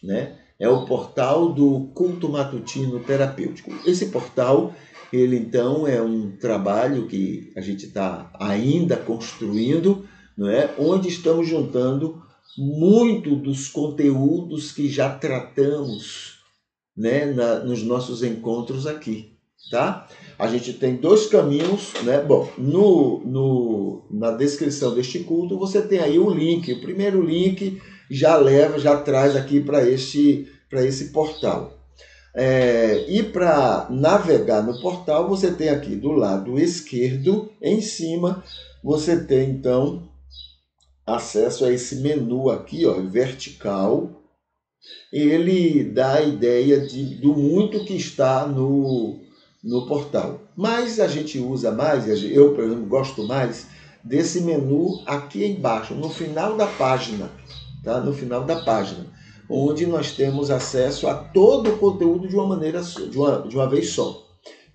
né? É o portal do culto matutino terapêutico. Esse portal, ele então é um trabalho que a gente está ainda construindo, não é? Onde estamos juntando muito dos conteúdos que já tratamos, né, nos nossos encontros aqui, tá? A gente tem dois caminhos, né? Bom, na descrição deste culto você tem aí o link. O primeiro link já traz aqui para esse portal. E para navegar no portal, você tem aqui do lado esquerdo, em cima, você tem então acesso a esse menu aqui, ó, vertical. Ele dá a ideia do muito que está no portal. Mas a gente usa mais, eu, por exemplo, gosto mais desse menu aqui embaixo, no final da página, tá? No final da página, onde nós temos acesso a todo o conteúdo de uma maneira, de uma vez só.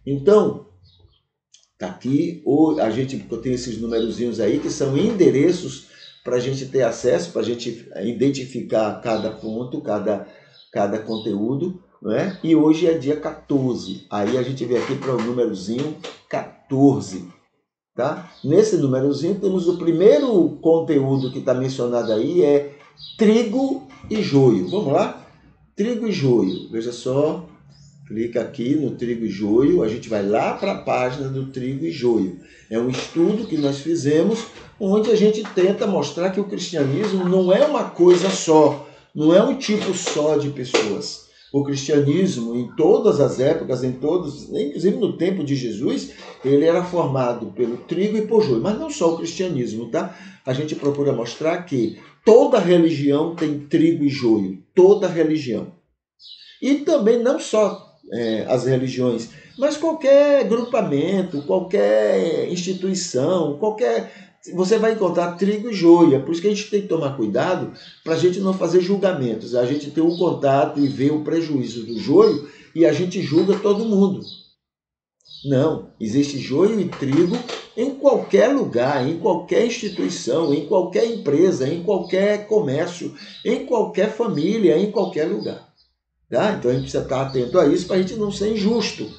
Então, tá aqui, a gente tem esses numerozinhos aí que são endereços para a gente ter acesso, para a gente identificar cada ponto, cada conteúdo, né? E hoje é dia 14. Aí a gente vem aqui para o númerozinho 14. Tá? Nesse númerozinho temos o primeiro conteúdo que está mencionado aí, é trigo e joio. Vamos lá? Trigo e joio. Veja só, clica aqui no trigo e joio, a gente vai lá para a página do trigo e joio. É um estudo que nós fizemos onde a gente tenta mostrar que o cristianismo não é uma coisa só, não é um tipo só de pessoas. O cristianismo, em todas as épocas, inclusive no tempo de Jesus, ele era formado pelo trigo e por joio. Mas não só o cristianismo, tá? A gente procura mostrar que toda religião tem trigo e joio. Toda religião. E também não só as religiões, mas qualquer agrupamento, qualquer instituição, você vai encontrar trigo e joio. É por isso que a gente tem que tomar cuidado para a gente não fazer julgamentos. A gente ter um contato e ver o prejuízo do joio e a gente julga todo mundo. Não, existe joio e trigo em qualquer lugar, em qualquer instituição, em qualquer empresa, em qualquer comércio, em qualquer família, em qualquer lugar. Tá? Então a gente precisa estar atento a isso para a gente não ser injusto.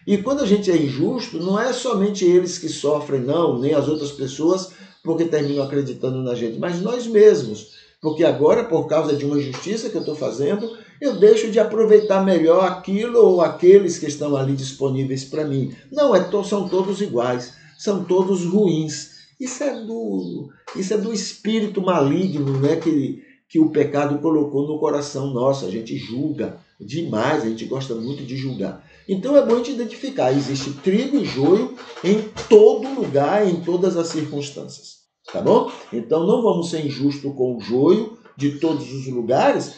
E quando a gente é injusto, não é somente eles que sofrem, não, nem as outras pessoas, porque terminam acreditando na gente, mas nós mesmos. Porque agora, por causa de uma injustiça que eu estou fazendo, eu deixo de aproveitar melhor aquilo ou aqueles que estão ali disponíveis para mim. Não, são todos iguais, são todos ruins. Isso é do espírito maligno, né, que o pecado colocou no coração nosso. A gente julga demais, a gente gosta muito de julgar. Então é bom a gente identificar, existe trigo e joio em todo lugar, em todas as circunstâncias. Tá bom? Então não vamos ser injustos com o joio de todos os lugares,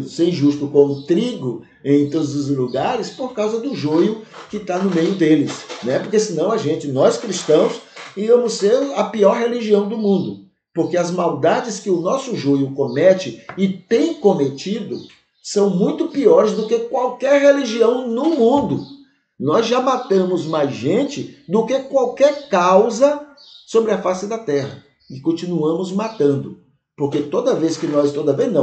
ser injusto com o trigo em todos os lugares por causa do joio que está no meio deles. Né? Porque senão nós cristãos, íamos ser a pior religião do mundo. Porque as maldades que o nosso joio comete e tem cometido são muito piores do que qualquer religião no mundo. Nós já matamos mais gente do que qualquer causa sobre a face da terra. E continuamos matando. Porque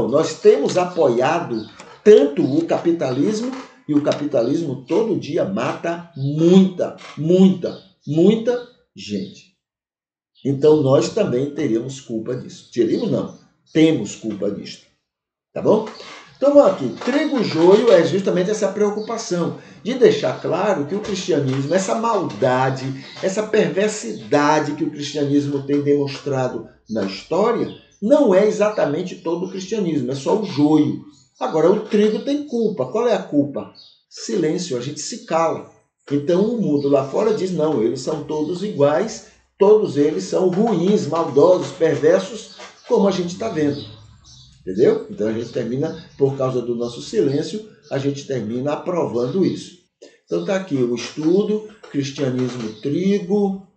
nós temos apoiado tanto o capitalismo, e o capitalismo todo dia mata muita gente. Então nós também teríamos culpa disso. Teríamos não, temos culpa disso. Tá bom? Então vamos aqui, trigo e joio é justamente essa preocupação de deixar claro que o cristianismo, essa maldade, essa perversidade que o cristianismo tem demonstrado na história, não é exatamente todo o cristianismo, é só o joio. Agora, o trigo tem culpa. Qual é a culpa? Silêncio, a gente se cala. Então o mundo lá fora diz, não, eles são todos iguais, todos eles são ruins, maldosos, perversos, como a gente está vendo. Entendeu? Então a gente termina, por causa do nosso silêncio, a gente termina aprovando isso. Então está aqui o estudo, cristianismo trigo,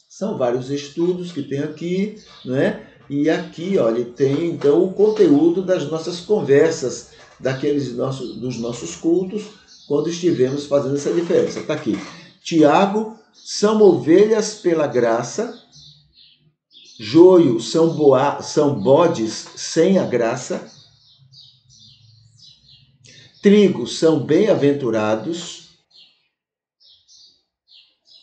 são vários estudos que tem aqui, né? E aqui, olha, tem então o conteúdo das nossas conversas, dos nossos cultos, quando estivemos fazendo essa diferença. Está aqui, Tiago, são ovelhas pela graça, joio são bodes sem a graça, Trigo são bem-aventurados.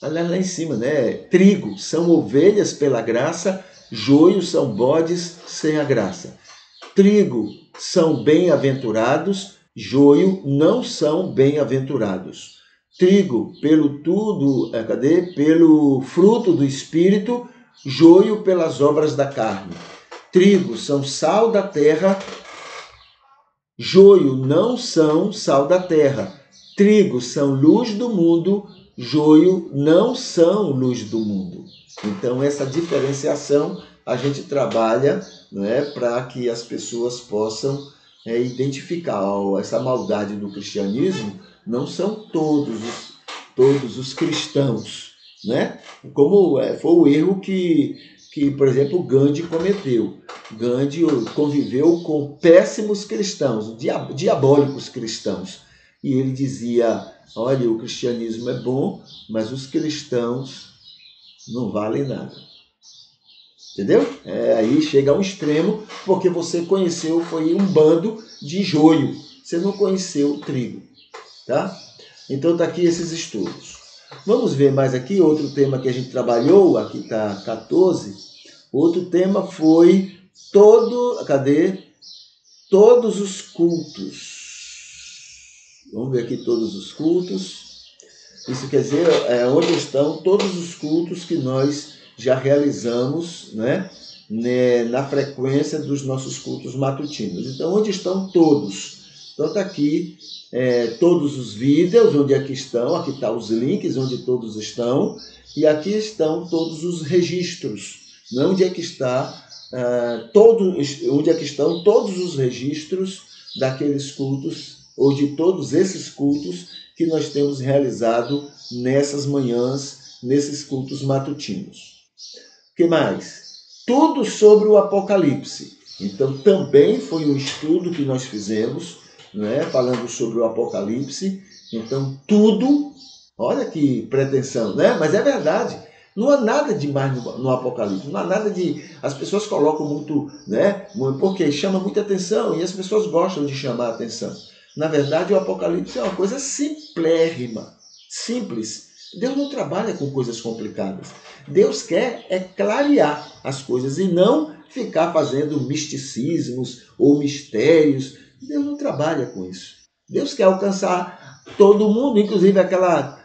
Olha lá em cima, né? Trigo são ovelhas pela graça, joio são bodes sem a graça. Trigo são bem-aventurados, joio não são bem-aventurados. Trigo pelo fruto do Espírito, joio pelas obras da carne. Trigo são sal da terra, joio não são sal da terra. Trigo são luz do mundo, joio não são luz do mundo. Então, essa diferenciação a gente trabalha, não é, para que as pessoas possam identificar essa maldade do cristianismo. Não são todos os cristãos, né? Como foi o erro que, por exemplo, Gandhi cometeu. Gandhi conviveu com péssimos cristãos, diabólicos cristãos. E ele dizia, olha, o cristianismo é bom, mas os cristãos não valem nada. Entendeu? Aí chega a um extremo, porque você conheceu, foi um bando de joio. Você não conheceu o trigo. Tá? Então está aqui esses estudos. Vamos ver mais aqui, outro tema que a gente trabalhou, aqui está 14. Outro tema foi todos os cultos. Vamos ver aqui todos os cultos. Isso quer dizer, onde estão todos os cultos que nós já realizamos, né, na frequência dos nossos cultos matutinos. Então, onde estão todos? Então, está aqui todos os vídeos, onde é que estão. Aqui estão os links, onde todos estão. E aqui estão todos os registros, né, onde é que está onde é que estão todos os registros daqueles cultos, ou de todos esses cultos que nós temos realizado nessas manhãs, nesses cultos matutinos. O que mais? Tudo sobre o Apocalipse. Então, também foi um estudo que nós fizemos, né, falando sobre o Apocalipse. Então, tudo, olha que pretensão, né? Mas é verdade. Não há nada demais no Apocalipse, não há nada de... As pessoas colocam muito, né? Porque chama muita atenção e as pessoas gostam de chamar a atenção. Na verdade, o Apocalipse é uma coisa simplérrima, simples. Deus não trabalha com coisas complicadas. Deus quer clarear as coisas e não ficar fazendo misticismos ou mistérios. Deus não trabalha com isso. Deus quer alcançar todo mundo, inclusive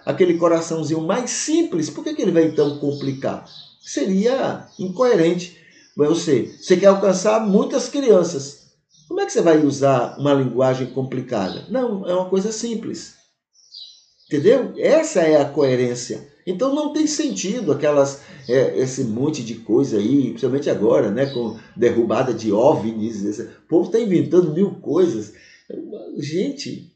aquele coraçãozinho mais simples. Por que ele vai então complicar? Seria incoerente. Você quer alcançar muitas crianças. Como é que você vai usar uma linguagem complicada? Não, é uma coisa simples. Entendeu? Essa é a coerência. Então não tem sentido esse monte de coisa aí, principalmente agora, né, com derrubada de OVNIs. O povo está inventando mil coisas. Gente,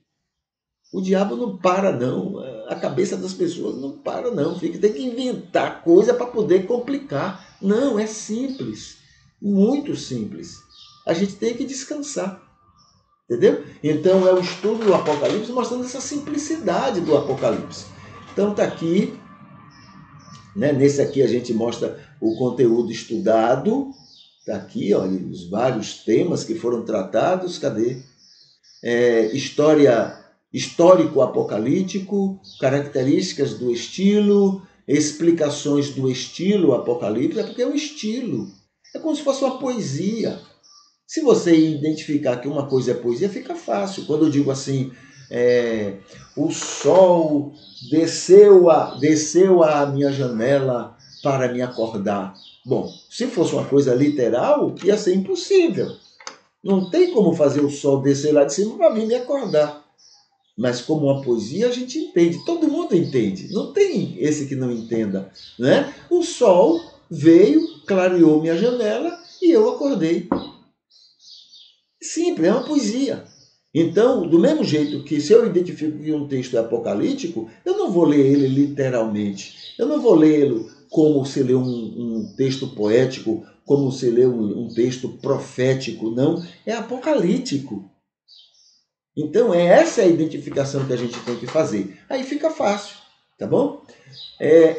o diabo não para não. A cabeça das pessoas não para não. Tem que inventar coisa para poder complicar. Não, é simples. Muito simples. A gente tem que descansar. Entendeu? Então é o estudo do Apocalipse mostrando essa simplicidade do Apocalipse. Então está aqui, né? Nesse aqui a gente mostra o conteúdo estudado. Está aqui, olha, os vários temas que foram tratados. Cadê? Histórico apocalíptico, características do estilo, explicações do estilo Apocalipse. É porque é um estilo. É como se fosse uma poesia. Se você identificar que uma coisa é poesia, fica fácil. Quando eu digo assim, o sol desceu à minha janela para me acordar. Bom, se fosse uma coisa literal, ia ser impossível. Não tem como fazer o sol descer lá de cima para vir me acordar. Mas como uma poesia, a gente entende. Todo mundo entende. Não tem esse que não entenda, né? O sol veio, clareou minha janela e eu acordei. Simples, é uma poesia. Então, do mesmo jeito que se eu identifico que um texto é apocalíptico, eu não vou ler ele literalmente. Eu não vou lê-lo como se lê um texto poético, como se lê um texto profético. Não, é apocalíptico. Então, essa é a identificação que a gente tem que fazer. Aí fica fácil, tá bom?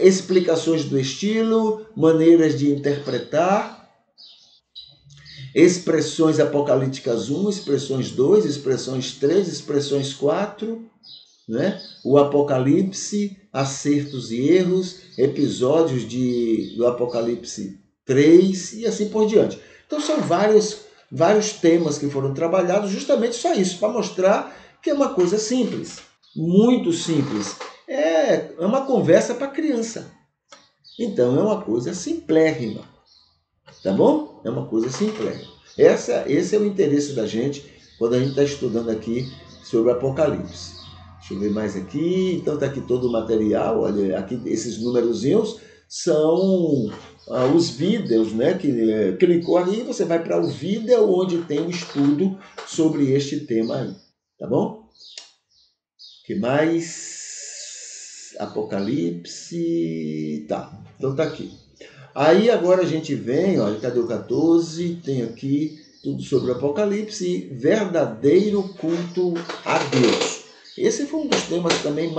Explicações do estilo, maneiras de interpretar. Expressões apocalípticas 1, expressões 2, expressões 3, expressões 4, né? O Apocalipse, acertos e erros, episódios do Apocalipse 3 e assim por diante. Então são vários temas que foram trabalhados justamente só isso, para mostrar que é uma coisa simples, muito simples. É uma conversa para criança. Então é uma coisa simplérrima, tá bom? É uma coisa simplérrima. Esse é o interesse da gente quando a gente está estudando aqui sobre o Apocalipse. Deixa eu ver mais aqui. Então está aqui todo o material. Olha, aqui esses numerozinhos são os vídeos, né? Que clicou ali, você vai para o vídeo onde tem um estudo sobre este tema aí, tá bom? Que mais? Apocalipse, tá. Então tá aqui. Aí agora a gente vem, olha, cadê o 14? Tem aqui tudo sobre o Apocalipse, verdadeiro culto a Deus. Esse foi um dos temas também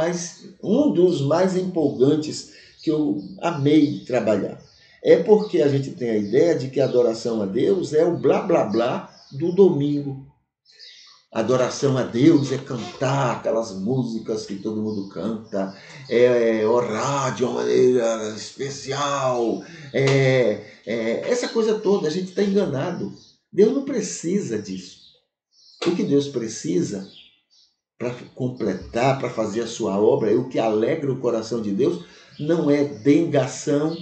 um dos mais empolgantes que eu amei trabalhar. É porque a gente tem a ideia de que a adoração a Deus é o blá blá blá do domingo. Adoração a Deus é cantar aquelas músicas que todo mundo canta, é orar de uma maneira especial, essa coisa toda, a gente está enganado. Deus não precisa disso. O que Deus precisa para completar, para fazer a sua obra, o que alegra o coração de Deus, não é dengação,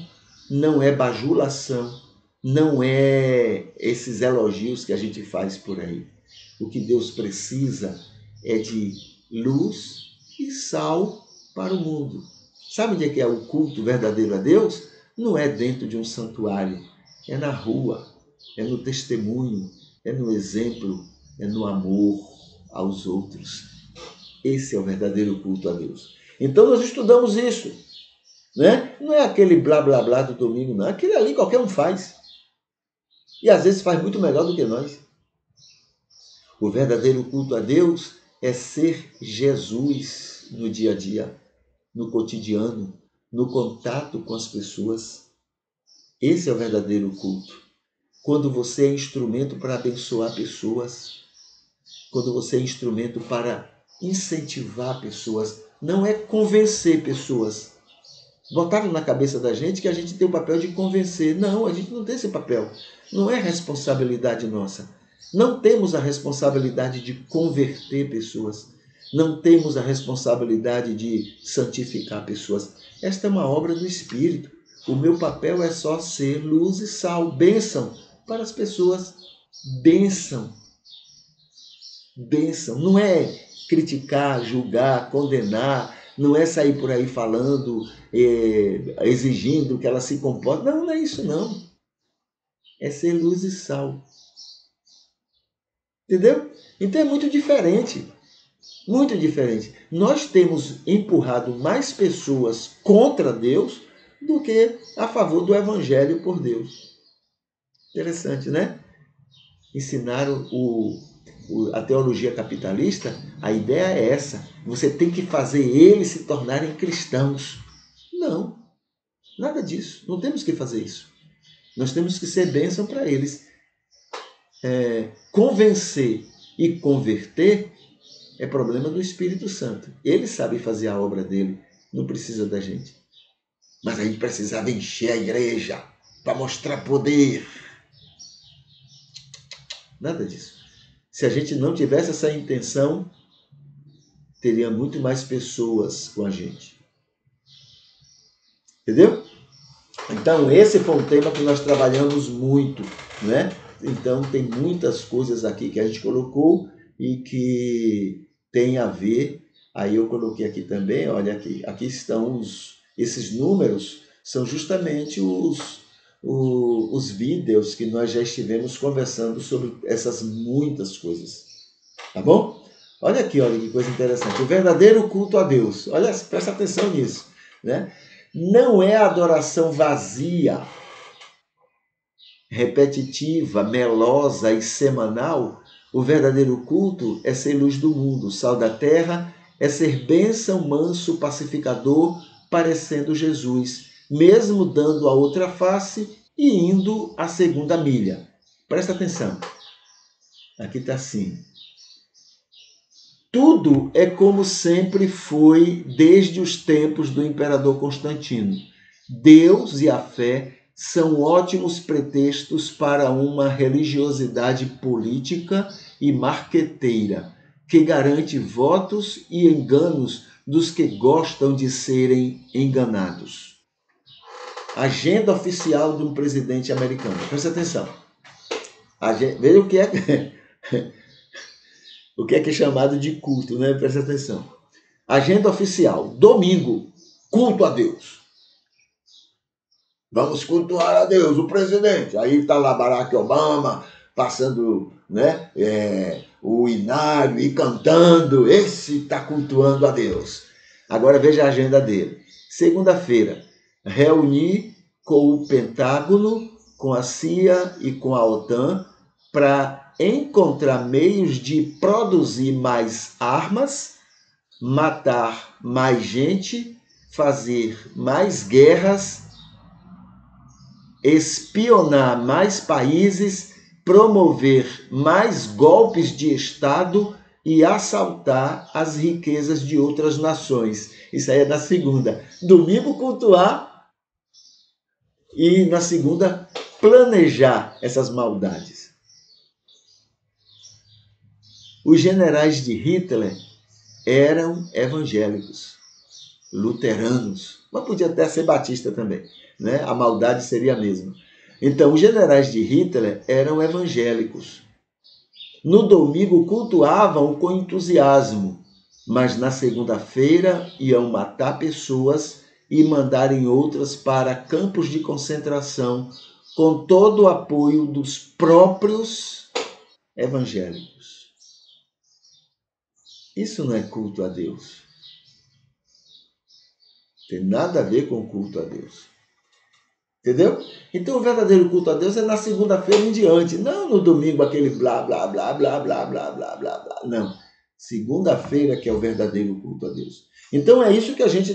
não é bajulação, não é esses elogios que a gente faz por aí. O que Deus precisa é de luz e sal para o mundo. Sabe onde é que é o culto verdadeiro a Deus? Não é dentro de um santuário, é na rua, é no testemunho, é no exemplo, é no amor aos outros. Esse é o verdadeiro culto a Deus. Então nós estudamos isso, né? Não é aquele blá blá blá do domingo, não. Aquele ali qualquer um faz. E às vezes faz muito melhor do que nós. O verdadeiro culto a Deus é ser Jesus no dia a dia, no cotidiano, no contato com as pessoas. Esse é o verdadeiro culto. Quando você é instrumento para abençoar pessoas, quando você é instrumento para incentivar pessoas, não é convencer pessoas. Botaram na cabeça da gente que a gente tem o papel de convencer. Não, a gente não tem esse papel. Não é responsabilidade nossa. Não temos a responsabilidade de converter pessoas. Não temos a responsabilidade de santificar pessoas. Esta é uma obra do Espírito. O meu papel é só ser luz e sal, bênção para as pessoas. Bênção. Bênção. Não é criticar, julgar, condenar. Não é sair por aí falando, exigindo que ela se comporte. Não, não é isso não. É ser luz e sal. Entendeu? Então é muito diferente. Muito diferente. Nós temos empurrado mais pessoas contra Deus do que a favor do Evangelho por Deus. Interessante, né? Ensinaram a teologia capitalista, a ideia é essa. Você tem que fazer eles se tornarem cristãos. Não, nada disso. Não temos que fazer isso. Nós temos que ser bênção para eles. Convencer e converter é problema do Espírito Santo. Ele sabe fazer a obra dele, não precisa da gente. Mas a gente precisava encher a igreja para mostrar poder. Nada disso. Se a gente não tivesse essa intenção, teria muito mais pessoas com a gente. Entendeu? Então, esse foi um tema que nós trabalhamos muito, né? Então, tem muitas coisas aqui que a gente colocou e que tem a ver. Aí eu coloquei aqui também, olha aqui. Aqui estão esses números, são justamente os vídeos que nós já estivemos conversando sobre essas muitas coisas. Tá bom? Olha aqui, olha que coisa interessante. O verdadeiro culto a Deus. Olha, presta atenção nisso, né? Não é adoração vazia, repetitiva, melosa e semanal. O verdadeiro culto é ser luz do mundo, sal da terra, é ser bênção, manso, pacificador, parecendo Jesus, mesmo dando a outra face e indo a segunda milha. Presta atenção. Aqui está assim. Tudo é como sempre foi desde os tempos do imperador Constantino. Deus e a fé são ótimos pretextos para uma religiosidade política e marqueteira, que garante votos e enganos dos que gostam de serem enganados. Agenda oficial de um presidente americano. Presta atenção. Veja o que é o que é chamado de culto, né? Presta atenção. Agenda oficial. Domingo, culto a Deus. Vamos cultuar a Deus, o presidente. Aí está lá Barack Obama passando, né, o inário e cantando. Esse está cultuando a Deus. Agora veja a agenda dele. Segunda-feira, reunir com o Pentágono, com a CIA e com a OTAN para encontrar meios de produzir mais armas, matar mais gente, fazer mais guerras, espionar mais países, promover mais golpes de Estado e assaltar as riquezas de outras nações. Isso aí é na segunda. Domingo, cultuar e na segunda, planejar essas maldades. Os generais de Hitler eram evangélicos, luteranos, mas podia até ser batista também, né? A maldade seria a mesma. Então, os generais de Hitler eram evangélicos. No domingo cultuavam com entusiasmo, mas na segunda-feira iam matar pessoas e mandarem outras para campos de concentração com todo o apoio dos próprios evangélicos. Isso não é culto a Deus. Tem nada a ver com culto a Deus. Entendeu? Então o verdadeiro culto a Deus é na segunda-feira em diante. Não no domingo aquele blá, blá, blá, blá, blá, blá, blá, blá, blá. Não. Segunda-feira que é o verdadeiro culto a Deus. Então é isso que a gente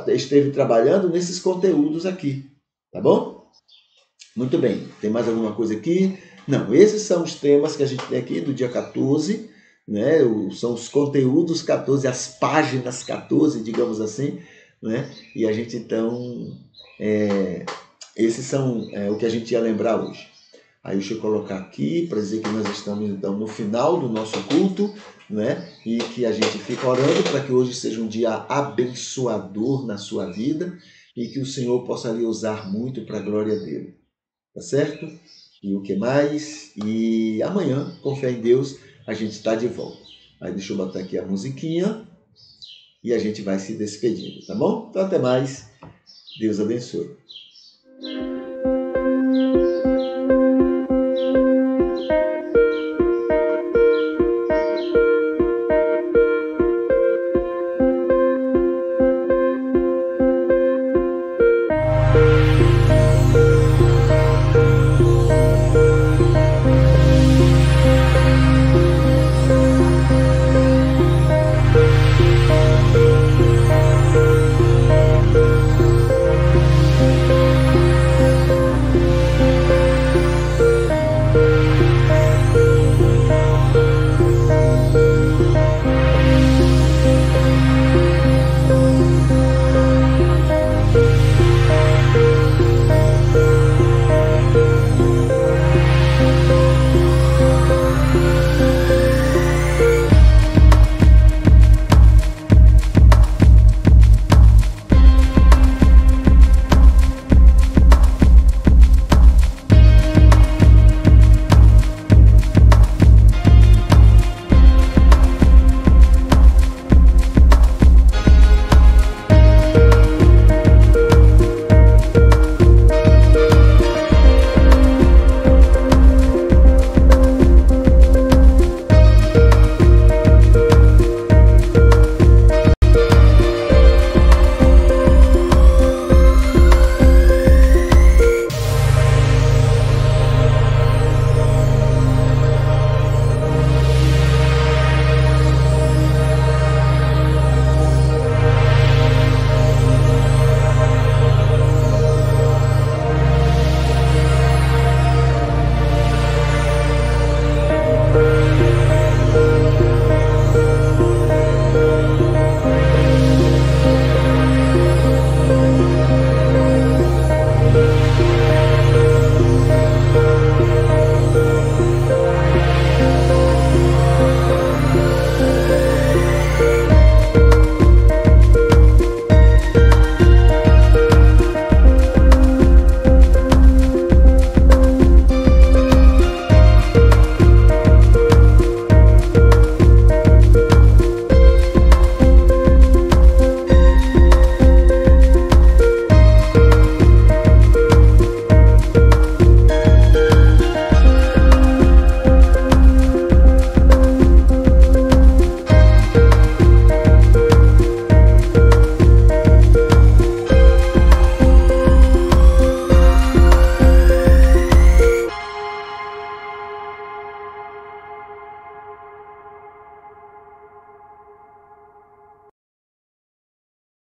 esteve trabalhando nesses conteúdos aqui. Tá bom? Muito bem. Tem mais alguma coisa aqui? Não. Esses são os temas que a gente tem aqui do dia 14. Né? São os conteúdos 14, as páginas 14, digamos assim. Né? E a gente então... esses são o que a gente ia lembrar hoje. Aí deixa eu colocar aqui para dizer que nós estamos então no final do nosso culto, né? E que a gente fica orando para que hoje seja um dia abençoador na sua vida e que o Senhor possa lhe usar muito para a glória dele. Tá certo? E o que mais? E amanhã, com fé em Deus, a gente está de volta. Aí deixa eu botar aqui a musiquinha e a gente vai se despedindo, tá bom? Então até mais. Deus abençoe.